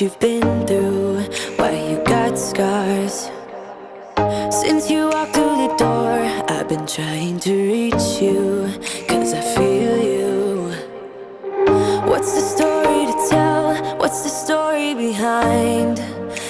you've been through, why you got scars. Since you walked through the door, I've been trying to reach you, 'cause I feel you. What's the story to tell? What's the story behind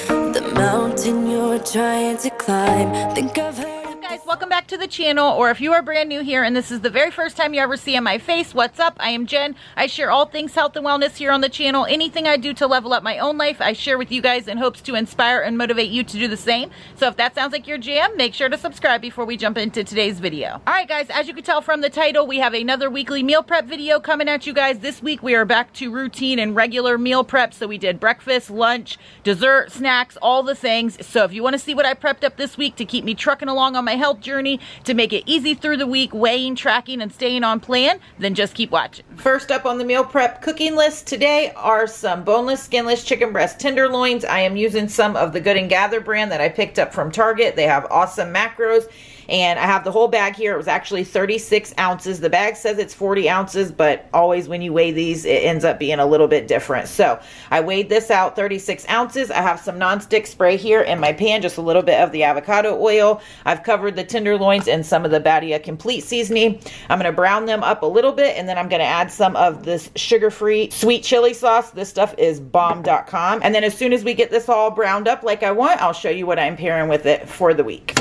the mountain you're trying to climb? Think I've heard. Guys, welcome back to the channel, or if you are brand new here and this is the very first time you ever see my face, what's up? I am Jen. I share all things health and wellness here on the channel. Anything I do to level up my own life, I share with you guys in hopes to inspire and motivate you to do the same. So if that sounds like your jam, make sure to subscribe before we jump into today's video. All right, guys, as you can tell from the title, we have another weekly meal prep video coming at you guys. This week we are back to routine and regular meal prep. So we did breakfast, lunch, dessert, snacks, all the things. So if you want to see what I prepped up this week to keep me trucking along on my health journey, to make it easy through the week, weighing, tracking, and staying on plan, then just keep watching. First up on the meal prep cooking list today are some boneless, skinless chicken breast tenderloins. I am using some of the Good and Gather brand that I picked up from Target. They have awesome macros. And I have the whole bag here. It was actually 36 ounces. The bag says it's 40 ounces, but always when you weigh these, it ends up being a little bit different. So I weighed this out, 36 ounces. I have some nonstick spray here in my pan, just a little bit of the avocado oil. I've covered the tenderloins in some of the Badia Complete seasoning. I'm going to brown them up a little bit, and then I'm going to add some of this sugar-free sweet chili sauce. This stuff is bomb.com. And then as soon as we get this all browned up like I want, I'll show you what I'm pairing with it for the week.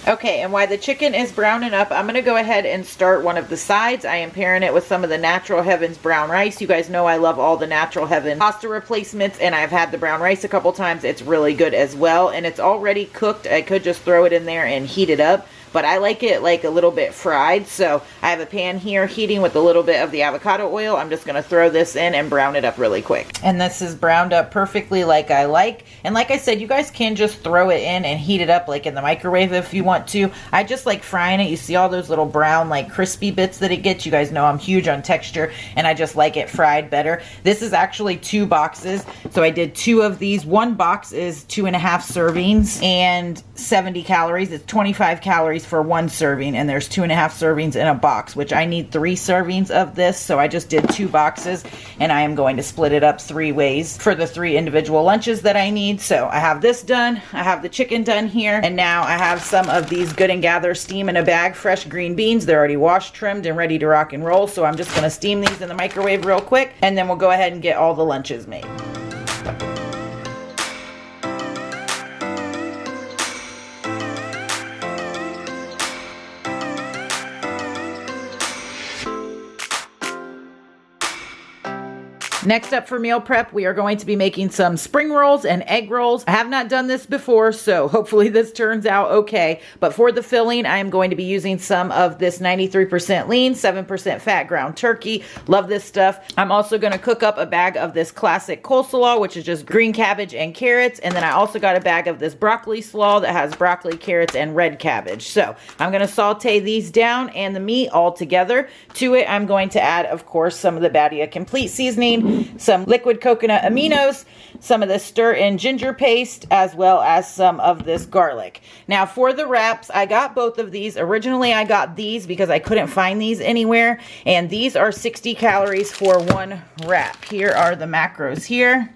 Okay, and while the chicken is browning up, I'm going to go ahead and start one of the sides. I am pairing it with some of the Natural Heavens brown rice. You guys know I love all the Natural Heaven pasta replacements, and I've had the brown rice a couple times. It's really good as well, and it's already cooked. I could just throw it in there and heat it up, but I like it like a little bit fried. So I have a pan here heating with a little bit of the avocado oil. I'm just going to throw this in and brown it up really quick. And this is browned up perfectly like I like. And like I said, you guys can just throw it in and heat it up like in the microwave if you want to. I just like frying it. You see all those little brown like crispy bits that it gets. You guys know I'm huge on texture, and I just like it fried better. This is actually 2 boxes. So I did 2 of these. One box is 2.5 servings and 70 calories. It's 25 calories for 1 serving, and there's 2.5 servings in a box, which I need 3 servings of this. So I just did 2 boxes, and I am going to split it up 3 ways for the 3 individual lunches that I need. So I have this done, I have the chicken done here, and now I have some of these Good and Gather steam in a bag fresh green beans. They're already washed, trimmed, and ready to rock and roll. So I'm just going to steam these in the microwave real quick, and then we'll go ahead and get all the lunches made. Next up for meal prep, we are going to be making some spring rolls and egg rolls. I have not done this before, so hopefully this turns out okay. But for the filling, I am going to be using some of this 93% lean, 7% fat ground turkey. Love this stuff. I'm also going to cook up a bag of this classic coleslaw, which is just green cabbage and carrots. And then I also got a bag of this broccoli slaw that has broccoli, carrots, and red cabbage. So I'm going to saute these down and the meat all together. To it, I'm going to add, of course, some of the Badia Complete seasoning, some liquid coconut aminos, some of the stir-in ginger paste, as well as some of this garlic. Now for the wraps, I got both of these. Originally I got these because I couldn't find these anywhere, and these are 60 calories for 1 wrap. Here are the macros here.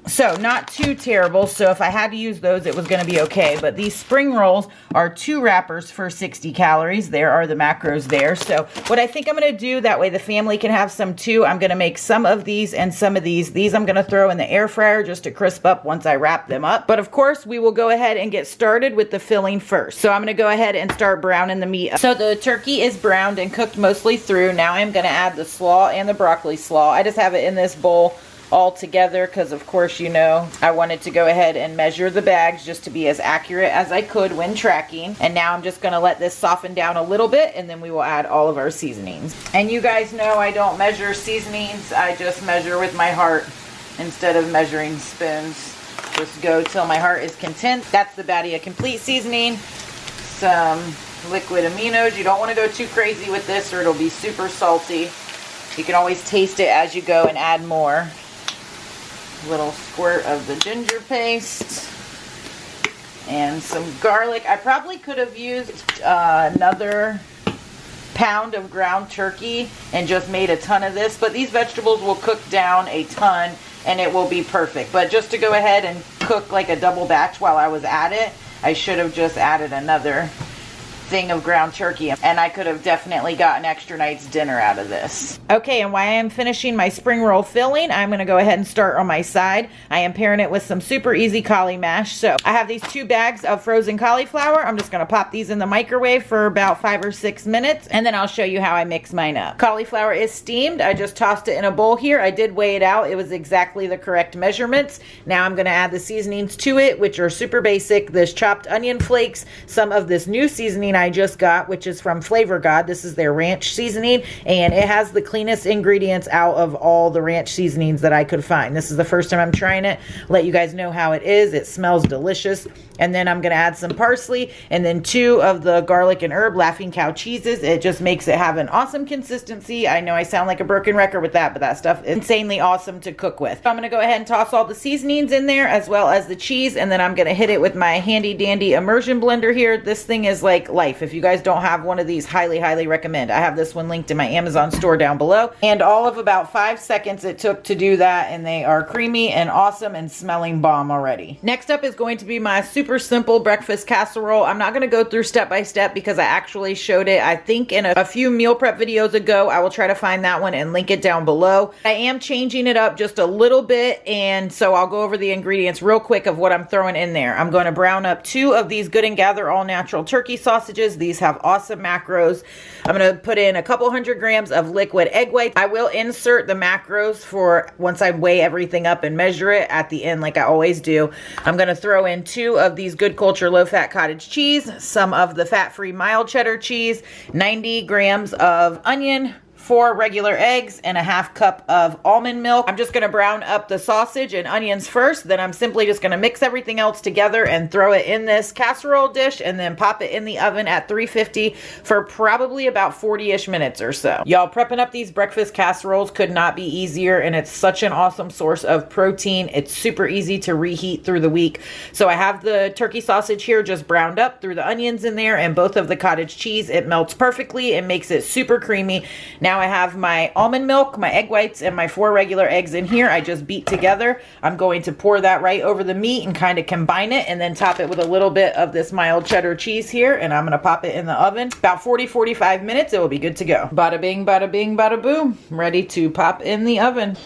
So not too terrible. So if I had to use those, it was going to be okay. But these spring rolls are 2 wrappers for 60 calories. There are the macros there. So what I think I'm going to do, that way the family can have some too, I'm going to make some of these and some of these. These I'm going to throw in the air fryer just to crisp up once I wrap them up. But of course, we will go ahead and get started with the filling first. So I'm going to go ahead and start browning the meat up. So the turkey is browned and cooked mostly through. Now I'm going to add the slaw and the broccoli slaw. I just have it in this bowl all together because of course, you know, I wanted to go ahead and measure the bags just to be as accurate as I could when tracking. And now I'm just going to let this soften down a little bit, and then we will add all of our seasonings. And you guys know I don't measure seasonings. I just measure with my heart instead of measuring spoons. Just go till my heart is content. That's the Badia Complete seasoning. Some liquid aminos. You don't want to go too crazy with this or it'll be super salty. You can always taste it as you go and add more. A little squirt of the ginger paste. and some garlic. I probably could have used another pound of ground turkey and just made a ton of this, but these vegetables will cook down a ton and it will be perfect. But just to go ahead and cook like a double batch while I was at it, I should have just added another thing of ground turkey, and I could have definitely gotten extra night's dinner out of this. Okay, and while I am finishing my spring roll filling, I'm going to go ahead and start on my side. I am pairing it with some super easy Collie Mash. So I have these 2 bags of frozen cauliflower. I'm just going to pop these in the microwave for about 5 or 6 minutes, and then I'll show you how I mix mine up. Cauliflower is steamed. I just tossed it in a bowl here. I did weigh it out. It was exactly the correct measurements. Now I'm going to add the seasonings to it, which are super basic. This chopped onion flakes, some of this new seasoning I just got, which is from Flavor God. This is their ranch seasoning, and it has the cleanest ingredients out of all the ranch seasonings that I could find. This is the first time I'm trying it. Let you guys know how it is. It smells delicious. And then I'm going to add some parsley, and then 2 of the garlic and herb Laughing Cow cheeses. It just makes it have an awesome consistency. I know I sound like a broken record with that, but that stuff is insanely awesome to cook with. So I'm going to go ahead and toss all the seasonings in there as well as the cheese, and then I'm going to hit it with my handy dandy immersion blender here. This thing is like life. If you guys don't have one of these, highly recommend. I have this one linked in my Amazon store down below, and all of about 5 seconds it took to do that, and they are creamy and awesome and smelling bomb already. Next up is going to be my super simple breakfast casserole. I'm not going to go through step by step because I actually showed it, I think, in a few meal prep videos ago. I will try to find that one and link it down below. I am changing it up just a little bit, and so I'll go over the ingredients real quick of what I'm throwing in there. I'm going to brown up 2 of these Good and Gather all natural turkey sausages. These have awesome macros. I'm going to put in a couple 100 grams of liquid egg whites. I will insert the macros for once I weigh everything up and measure it at the end like I always do. I'm going to throw in 2 of these Good Culture low-fat cottage cheese, some of the fat-free mild cheddar cheese, 90 grams of onion, 4 regular eggs, and a half cup of almond milk. I'm just going to brown up the sausage and onions first. Then I'm simply just going to mix everything else together and throw it in this casserole dish and then pop it in the oven at 350 for probably about 40-ish minutes or so. Y'all, prepping up these breakfast casseroles could not be easier, and it's such an awesome source of protein. It's super easy to reheat through the week. So I have the turkey sausage here just browned up, threw the onions in there and both of the cottage cheese. It melts perfectly and makes it super creamy. Now I have my almond milk, my egg whites, and my 4 regular eggs in here. I just beat together. I'm going to pour that right over the meat and kind of combine it, and then top it with a little bit of this mild cheddar cheese here, and I'm going to pop it in the oven. About 40-45 minutes, it will be good to go. Bada bing, bada boom. Ready to pop in the oven.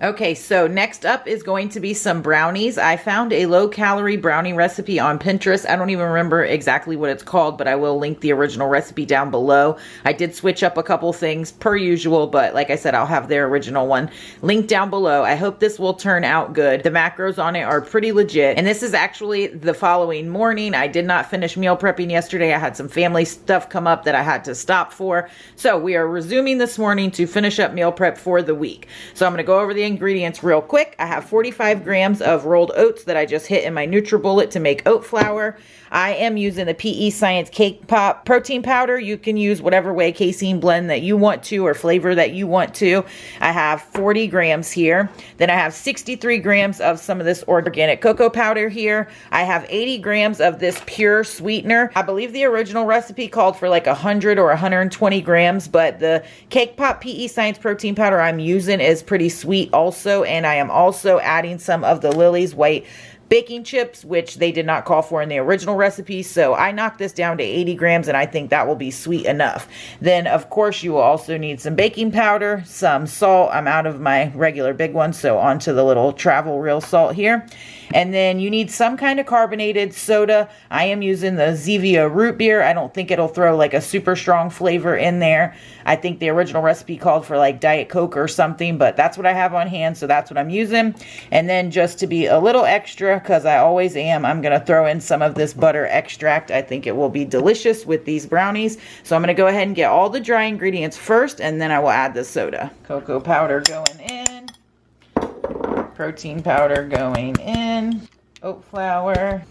Okay, so next up is going to be some brownies. I found a low-calorie brownie recipe on Pinterest. I don't even remember exactly what it's called, but I will link the original recipe down below. I did switch up a couple things per usual, but like I said, I'll have their original one linked down below. I hope this will turn out good. The macros on it are pretty legit, and this is actually the following morning. I did not finish meal prepping yesterday. I had some family stuff come up that I had to stop for, so we are resuming this morning to finish up meal prep for the week. So I'm going to go over the ingredients real quick. I have 45 grams of rolled oats that I just hit in my NutriBullet to make oat flour. I am using the PEScience Cake Pop protein powder. You can use whatever whey casein blend that you want to or flavor that you want to. I have 40 grams here. Then I have 63 grams of some of this organic cocoa powder here. I have 80 grams of this pure sweetener. I believe the original recipe called for like 100 or 120 grams, but the Cake Pop PEScience protein powder I'm using is pretty sweet also, and I am also adding some of the Lily's white baking chips, which they did not call for in the original recipe. So I knocked this down to 80 grams, and I think that will be sweet enough. Then, of course, you will also need some baking powder, some salt. I'm out of my regular big one, so onto the little travel real salt here. And then you need some kind of carbonated soda. I am using the Zevia root beer. I don't think it'll throw like a super strong flavor in there. I think the original recipe called for like Diet Coke or something, but that's what I have on hand, so that's what I'm using. And then just to be a little extra, because I always am, I'm going to throw in some of this butter extract. I think it will be delicious with these brownies. So I'm going to go ahead and get all the dry ingredients first, and then I will add the soda. Cocoa powder going in. Protein powder going in. Oat flour.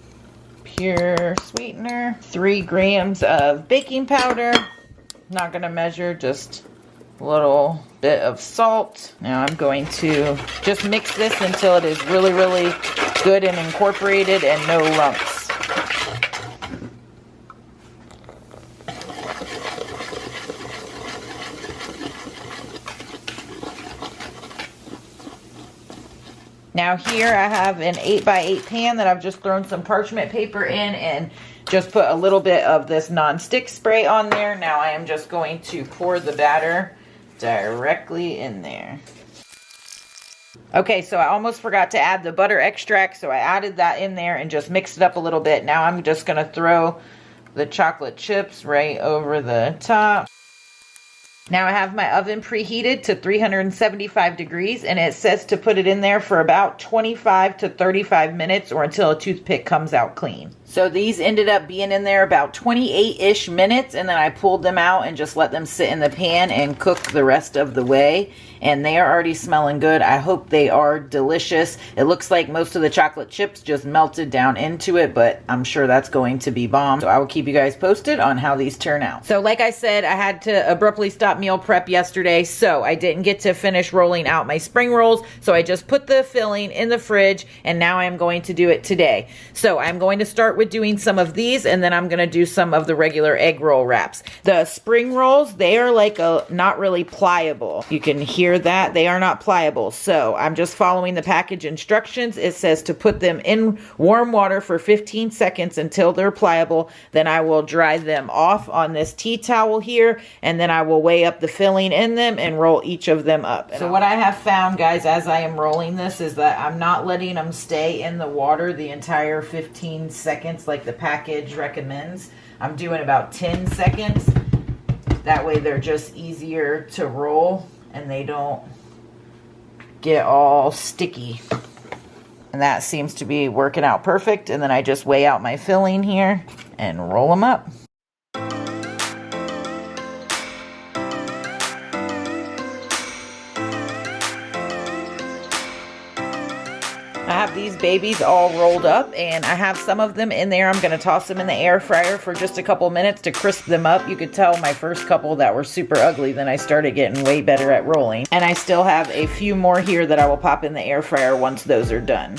Pure sweetener. 3 grams of baking powder. Not going to measure, just little bit of salt. Now I'm going to just mix this until it is really, really good and incorporated and no lumps. Now here I have an 8x8 pan that I've just thrown some parchment paper in and just put a little bit of this non-stick spray on there. Now I am just going to pour the batter directly in there. Okay, so I almost forgot to add the butter extract, so I added that in there and just mixed it up a little bit. Now I'm just going to throw the chocolate chips right over the top. Now I have my oven preheated to 375 degrees and it says to put it in there for about 25 to 35 minutes or until a toothpick comes out clean. So these ended up being in there about 28-ish minutes, and then I pulled them out and just let them sit in the pan and cook the rest of the way. And they are already smelling good. I hope they are delicious. It looks like most of the chocolate chips just melted down into it, but I'm sure that's going to be bomb. So I will keep you guys posted on how these turn out. So like I said, I had to abruptly stop meal prep yesterday, so I didn't get to finish rolling out my spring rolls. So I just put the filling in the fridge, and now I'm going to do it today. So I'm going to start with doing some of these, and then I'm going to do some of the regular egg roll wraps. The spring rolls, they are like not really pliable. You can hear that they are not pliable. So I'm just following the package instructions. It says to put them in warm water for 15 seconds until they're pliable. Then I will dry them off on this tea towel here, and then I will weigh up the filling in them and roll each of them up. So what I have found, guys, as I am rolling this is that I'm not letting them stay in the water the entire 15 seconds like the package recommends. I'm doing about 10 seconds. That way they're just easier to roll and they don't get all sticky. And that seems to be working out perfect. And then I just weigh out my filling here and roll them up. I have these babies all rolled up, and I have some of them in there. I'm going to toss them in the air fryer for just a couple minutes to crisp them up. You could tell my first couple that were super ugly, then I started getting way better at rolling. And I still have a few more here that I will pop in the air fryer once those are done.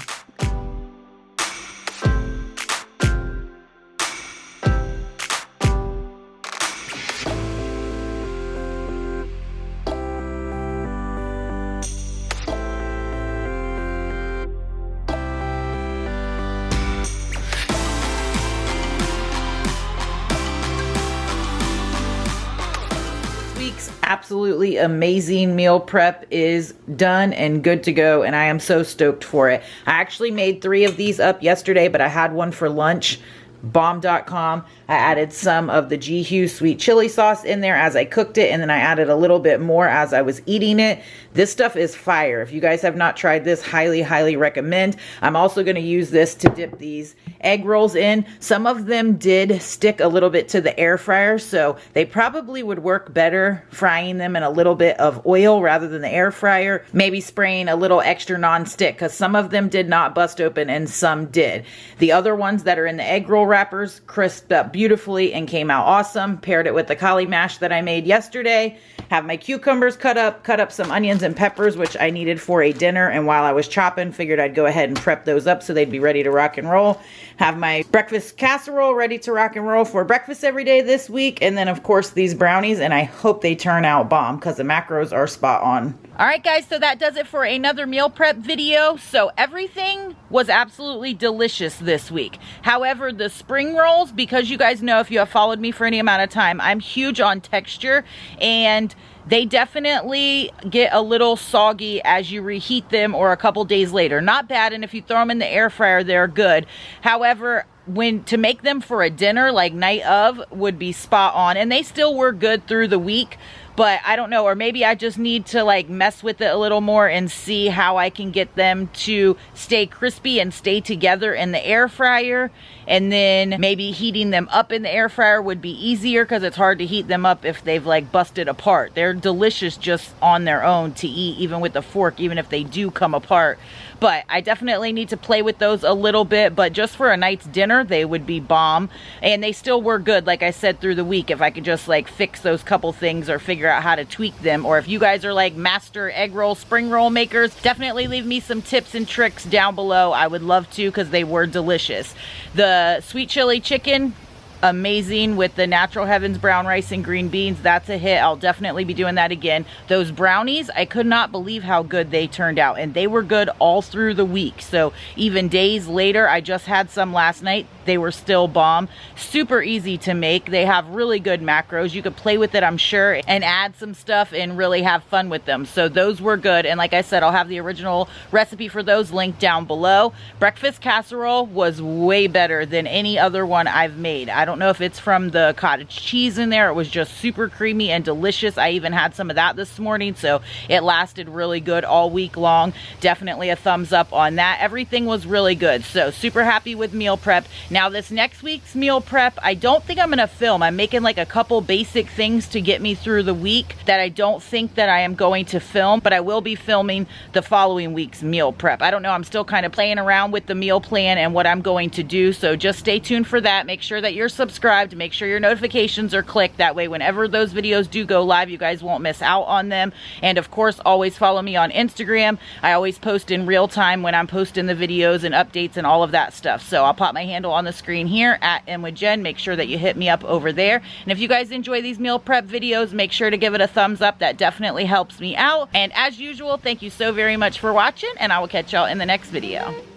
Absolutely amazing meal prep is done and good to go, and I am so stoked for it. I actually made 3 of these up yesterday, but I had one for lunch. Bomb.com. I added some of the G-Hue sweet chili sauce in there as I cooked it, and then I added a little bit more as I was eating it. This stuff is fire. If you guys have not tried this, highly recommend. I'm also going to use this to dip these egg rolls in. Some of them did stick a little bit to the air fryer, so they probably would work better frying them in a little bit of oil rather than the air fryer. Maybe spraying a little extra non-stick, because some of them did not bust open and some did. The other ones that are in the egg roll wrappers crisped up beautifully and came out awesome. Paired it with the Collie Mash that I made yesterday. Have my cucumbers cut up some onions and peppers, which I needed for a dinner, and while I was chopping, figured I'd go ahead and prep those up so they'd be ready to rock and roll. Have my breakfast casserole ready to rock and roll for breakfast every day this week, and then of course these brownies, and I hope they turn out bomb because the macros are spot on. Alright guys, so that does it for another meal prep video. So everything was absolutely delicious this week. However, the spring rolls, because you guys know if you have followed me for any amount of time, I'm huge on texture, and they definitely get a little soggy as you reheat them or a couple days later. Not bad, and if you throw them in the air fryer, they're good. However, to make them for a dinner like night of would be spot on, and they still were good through the week. But I don't know, or maybe I just need to like mess with it a little more and see how I can get them to stay crispy and stay together in the air fryer. And then maybe heating them up in the air fryer would be easier, because it's hard to heat them up if they've like busted apart. They're delicious just on their own to eat, even with a fork, even if they do come apart. But I definitely need to play with those a little bit, but just for a night's dinner, they would be bomb. And they still were good, like I said, through the week. If I could just like fix those couple things or figure figure out how to tweak them. Or if you guys are like master egg roll, spring roll makers, definitely leave me some tips and tricks down below. I would love to, because they were delicious. The sweet chili chicken, amazing with the Natural Heavens brown rice and green beans. That's a hit. I'll definitely be doing that again. Those brownies, I could not believe how good they turned out, and they were good all through the week. So even days later, I just had some last night, they were still bomb. Super easy to make. They have really good macros. You could play with it, I'm sure, and add some stuff and really have fun with them. So those were good. And like I said, I'll have the original recipe for those linked down below. Breakfast casserole was way better than any other one I've made. I don't know if it's from the cottage cheese in there. It was just super creamy and delicious. I even had some of that this morning, so it lasted really good all week long. Definitely a thumbs up on that. Everything was really good. So super happy with meal prep. Now this next week's meal prep, I don't think I'm gonna film. I'm making like a couple basic things to get me through the week that I don't think that I am going to film, but I will be filming the following week's meal prep. I don't know, I'm still kind of playing around with the meal plan and what I'm going to do, so just stay tuned for that. Make sure that you're subscribed, make sure your notifications are clicked. That way whenever those videos do go live, you guys won't miss out on them. And of course, always follow me on Instagram. I always post in real time when I'm posting the videos and updates and all of that stuff. So I'll pop my handle on the screen here at inwithjen. Make sure that you hit me up over there. And if you guys enjoy these meal prep videos, make sure to give it a thumbs up. That definitely helps me out. And as usual, thank you so very much for watching, and I will catch y'all in the next video.